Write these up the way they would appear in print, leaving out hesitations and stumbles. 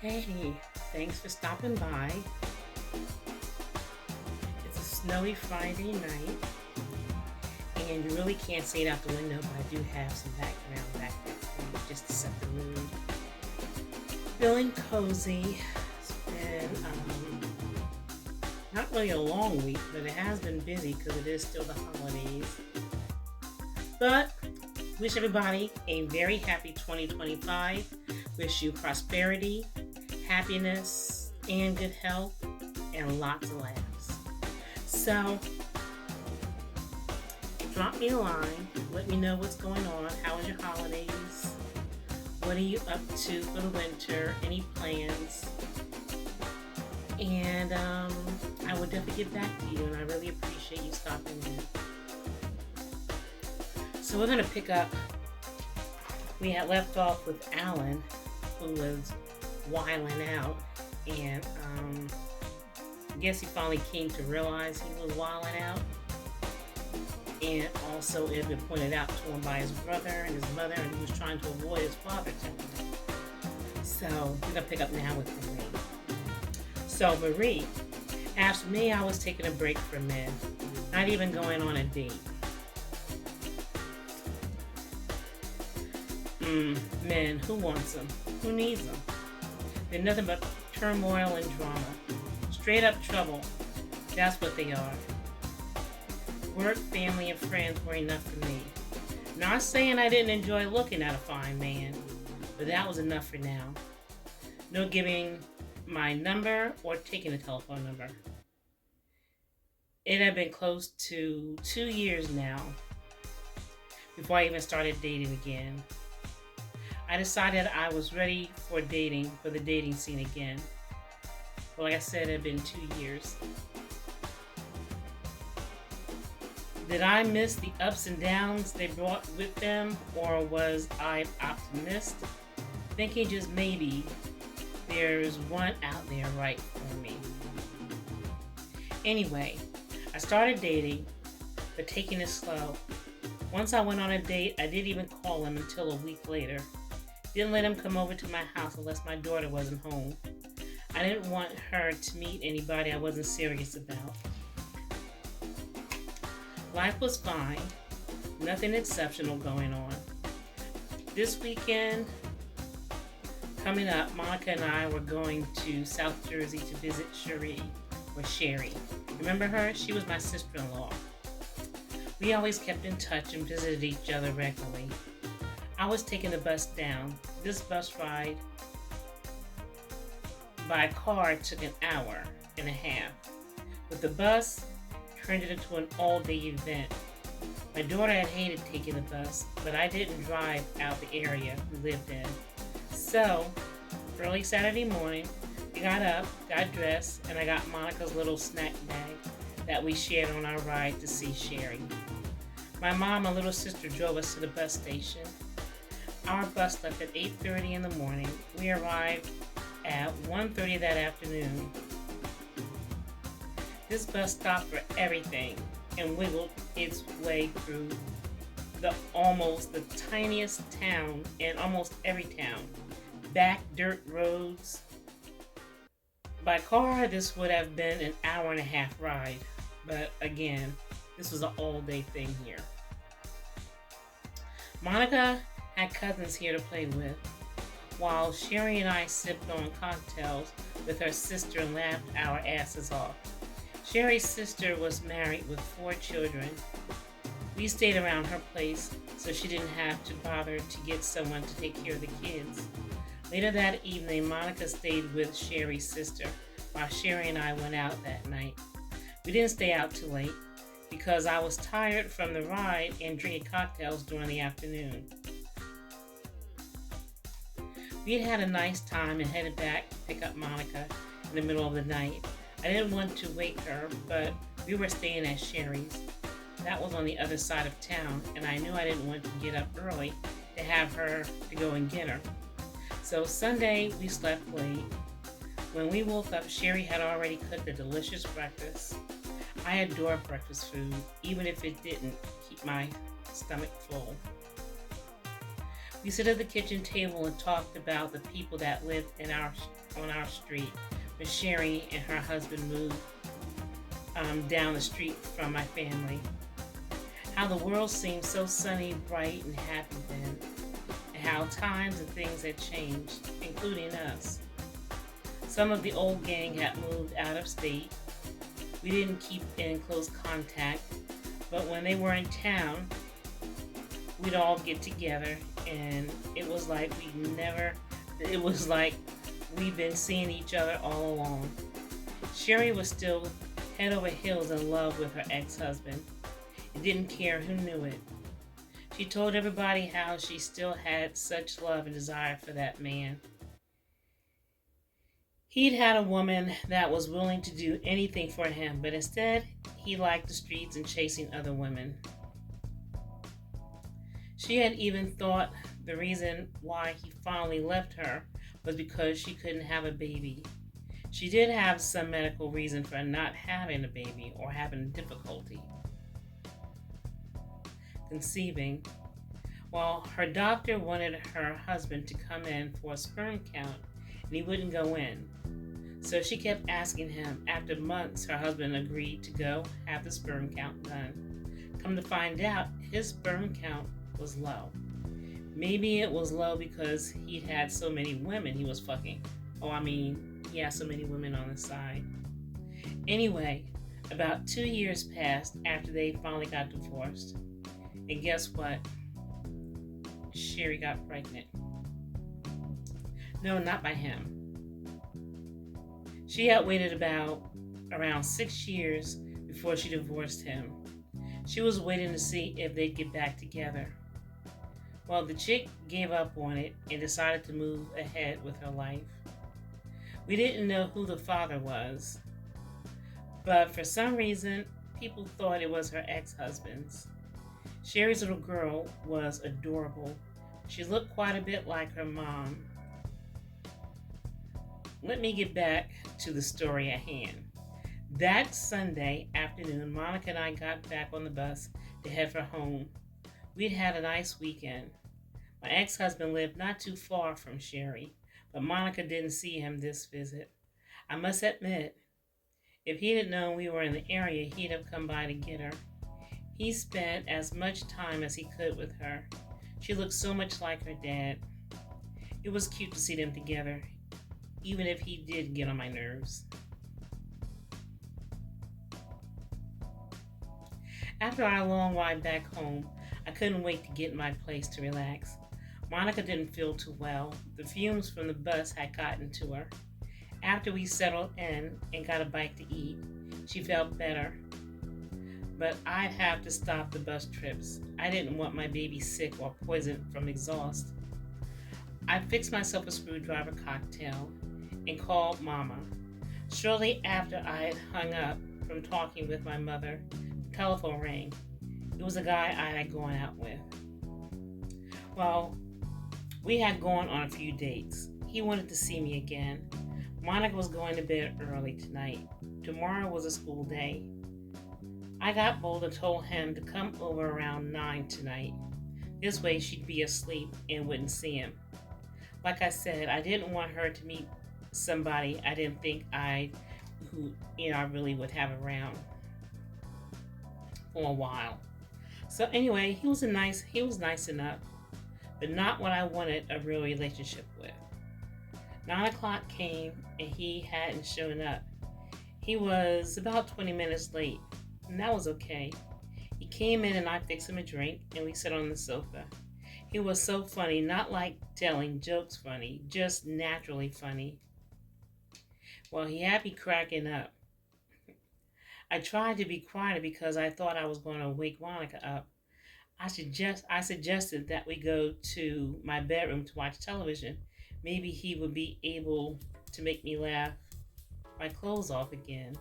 Hey, thanks for stopping by. It's a snowy Friday night, and you really can't see it out the window, but I do have some background back there for you just to set the mood. Feeling cozy. It's been not really a long week, but it has been busy because it is still the holidays. But wish everybody a very happy 2025. Wish you prosperity, happiness, and good health, and lots of laughs. So, drop me a line. Let me know what's going on. How was your holidays? What are you up to for the winter? Any plans? And I will definitely get back to you, and I really appreciate you stopping in. So we're going to pick up. We had left off with Alan, who was wiling out, and I guess he finally came to realize he was wiling out, and also it had been pointed out to him by his brother and his mother, and he was trying to avoid his father telling him. So we're gonna pick up now with Marie. So Marie, after me, I was taking a break from men, not even going on a date. Men, who wants them? Who needs them? They're nothing but turmoil and drama. Straight up trouble. That's what they are. Work, family, and friends were enough for me. Not saying I didn't enjoy looking at a fine man, but that was enough for now. No giving my number or taking the telephone number. It had been close to 2 years now before I even started dating again. I decided I was ready for the dating scene again. But like I said, it had been 2 years. Did I miss the ups and downs they brought with them, or was I optimist, thinking just maybe there's one out there right for me? Anyway, I started dating, but taking it slow. Once I went on a date, I didn't even call him until a week later. Didn't let him come over to my house unless my daughter wasn't home. I didn't want her to meet anybody I wasn't serious about. Life was fine. Nothing exceptional going on. This weekend, coming up, Monica and I were going to South Jersey to visit Cherie, or Sherry. Remember her? She was my sister-in-law. We always kept in touch and visited each other regularly. I was taking the bus down. This bus ride by car took an hour and a half. With the bus, turned it into an all-day event. My daughter had hated taking the bus, but I didn't drive out the area we lived in. So, early Saturday morning, we got up, got dressed, and I got Monica's little snack bag that we shared on our ride to see Sherry. My mom and little sister drove us to the bus station. Our bus left at 8:30 in the morning. We arrived at 1:30 that afternoon. This bus stopped for everything and wiggled its way through the tiniest town in almost every town. Back dirt roads. By car, this would have been an hour and a half ride. But again, this was an all-day thing here. Monica had cousins here to play with, while Sherry and I sipped on cocktails with her sister and laughed our asses off. Sherry's sister was married with 4 children. We stayed around her place so she didn't have to bother to get someone to take care of the kids. Later that evening, Monica stayed with Sherry's sister while Sherry and I went out that night. We didn't stay out too late because I was tired from the ride and drinking cocktails during the afternoon. We had a nice time and headed back to pick up Monica in the middle of the night. I didn't want to wake her, but we were staying at Sherry's. That was on the other side of town, and I knew I didn't want to get up early to have her to go and get her. So Sunday, we slept late. When we woke up, Sherry had already cooked a delicious breakfast. I adore breakfast food, even if it didn't keep my stomach full. We sit at the kitchen table and talked about the people that lived on our street when Sherry and her husband moved down the street from my family. How the world seemed so sunny, bright, and happy then, and how times and things had changed, including us. Some of the old gang had moved out of state. We didn't keep in close contact, but when they were in town, we'd all get together, and it was like we'd been seeing each other all along. Sherry was still head over heels in love with her ex-husband and didn't care who knew it. She told everybody how she still had such love and desire for that man. He'd had a woman that was willing to do anything for him, but instead, he liked the streets and chasing other women. She had even thought the reason why he finally left her was because she couldn't have a baby. She did have some medical reason for not having a baby or having difficulty conceiving. Well, her doctor wanted her husband to come in for a sperm count and he wouldn't go in. So she kept asking him. After months, her husband agreed to go have the sperm count done. Come to find out, his sperm count was low. Maybe it was low because he'd had so many women he was fucking. He had so many women on his side. Anyway, about 2 years passed after they finally got divorced. And guess what? Sherry got pregnant. No, not by him. She had waited around 6 years before she divorced him. She was waiting to see if they'd get back together. Well, the chick gave up on it and decided to move ahead with her life. We didn't know who the father was, but for some reason, people thought it was her ex-husband's. Sherry's little girl was adorable. She looked quite a bit like her mom. Let me get back to the story at hand. That Sunday afternoon, Monica and I got back on the bus to head for home. We'd had a nice weekend. My ex-husband lived not too far from Sherry, but Monica didn't see him this visit. I must admit, if he'd have known we were in the area, he'd have come by to get her. He spent as much time as he could with her. She looked so much like her dad. It was cute to see them together, even if he did get on my nerves. After our long ride back home, I couldn't wait to get in my place to relax. Monica didn't feel too well. The fumes from the bus had gotten to her. After we settled in and got a bite to eat, she felt better. But I'd have to stop the bus trips. I didn't want my baby sick or poisoned from exhaust. I fixed myself a screwdriver cocktail and called Mama. Shortly after I had hung up from talking with my mother, the telephone rang. It was a guy I had gone out with. Well, we had gone on a few dates. He wanted to see me again. Monica was going to bed early tonight. Tomorrow was a school day. I got bold and told him to come over around 9 tonight. This way she'd be asleep and wouldn't see him. Like I said, I didn't want her to meet somebody I didn't think I really would have around for a while. So anyway, he was nice enough, but not what I wanted a real relationship with. 9 o'clock came and he hadn't shown up. He was about 20 minutes late, and that was okay. He came in and I fixed him a drink and we sat on the sofa. He was so funny, not like telling jokes funny, just naturally funny. Well, he had me cracking up. I tried to be quiet because I thought I was going to wake Monica up. I suggested that we go to my bedroom to watch television. Maybe he would be able to make me laugh my clothes off again.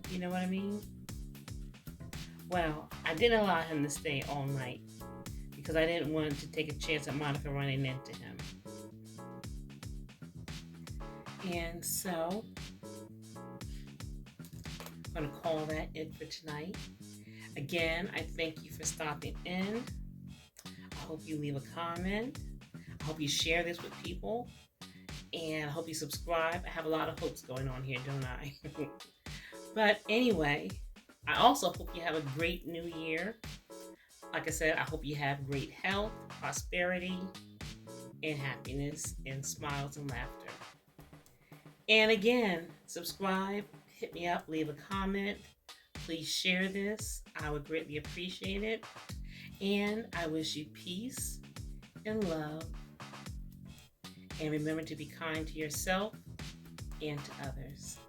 You know what I mean? Well, I didn't allow him to stay all night because I didn't want to take a chance at Monica running into him. And so, I'm going to call that it for tonight. Again, I thank you for stopping in. I hope you leave a comment. I hope you share this with people. And I hope you subscribe. I have a lot of hopes going on here, don't I? But anyway, I also hope you have a great new year. Like I said, I hope you have great health, prosperity, and happiness, and smiles and laughter. And again, subscribe, hit me up, leave a comment. Please share this. I would greatly appreciate it. And I wish you peace and love. And remember to be kind to yourself and to others.